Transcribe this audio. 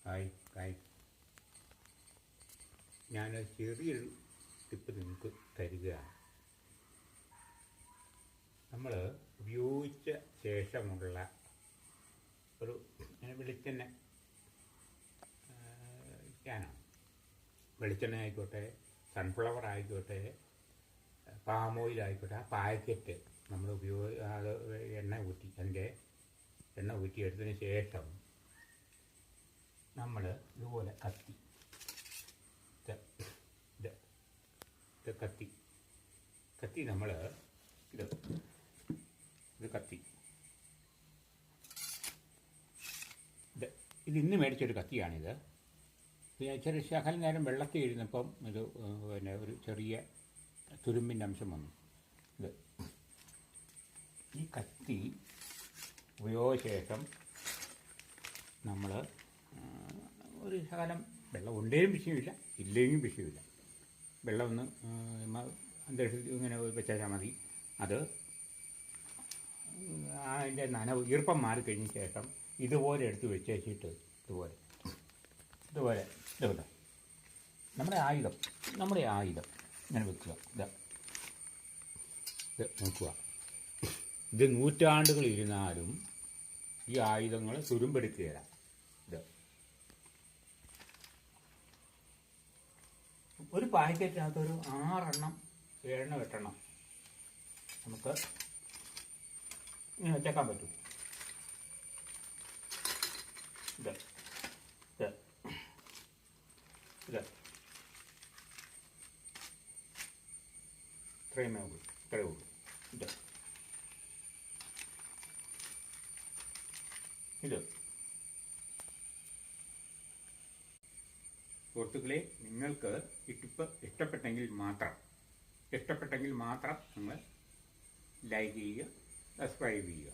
Hi hi ഞാനൊരു ചെറിയൊരു tip നിങ്ങൾക്ക് തരികയാണ്. നമ്മൾ ഉപയോഗിച്ച ശേഷമുള്ള ഒരു വെളിച്ചെണ്ണ ക്യാനാണ്. വെളിച്ചെണ്ണ ആയിക്കോട്ടെ, സൺഫ്ലവർ ആയിക്കോട്ടെ, പാം ഓയിൽ ആയിക്കോട്ടെ, ആ പാക്കറ്റ് നമ്മൾ അത് എണ്ണ ഊറ്റിയെടുത്തതിന് ശേഷം നമ്മൾ ഇതുപോലെ കത്തി നമ്മൾ ഇത് ഇന്ന് മേടിച്ചൊരു കത്തിയാണിത്. ചെറിയ ശകലം നേരം വെള്ളത്തിൽ ഇരുന്നപ്പം ഇത് ഒരു ചെറിയ തുരുമ്പിൻ്റെ അംശം വന്നു. ഈ കത്തി ഉപയോഗശേഷം നമ്മൾ ഒരു ശകലം വെള്ളം ഉണ്ടെങ്കിലും വിഷയമില്ല, ഇല്ലെങ്കിലും വിഷയമില്ല. വെള്ളം ഒന്ന് അന്തരീക്ഷത്തിൽ ഇങ്ങനെ വെച്ചാൽ മതി. അത് അതിൻ്റെ ഈർപ്പം മാറിക്കഴിഞ്ഞ ശേഷം ഇതുപോലെ എടുത്ത് വെച്ചിട്ട് ഇതുപോലെ നമ്മുടെ ആയുധം ഇങ്ങനെ വെക്കുക. ഇത് നോക്കുക, ഇത് നൂറ്റാണ്ടുകൾ ഇരുന്നാലും ഈ ആയുധങ്ങൾ തുരുമ്പെടുക്കുകയില്ല. ഒരു പാക്കറ്റിനകത്തൊരു 6 7 8 നമുക്ക് ഇങ്ങനെ വെച്ചേക്കാൻ പറ്റും. ഇത്രയേ ഉള്ളൂ. ഇത് സുഹൃത്തുക്കളെ, നിങ്ങൾക്ക് ഈ ടിപ്പ് ഇഷ്ടപ്പെട്ടെങ്കിൽ മാത്രം നിങ്ങൾ ലൈക്ക് ചെയ്യുക, സബ്സ്ക്രൈബ് ചെയ്യുക.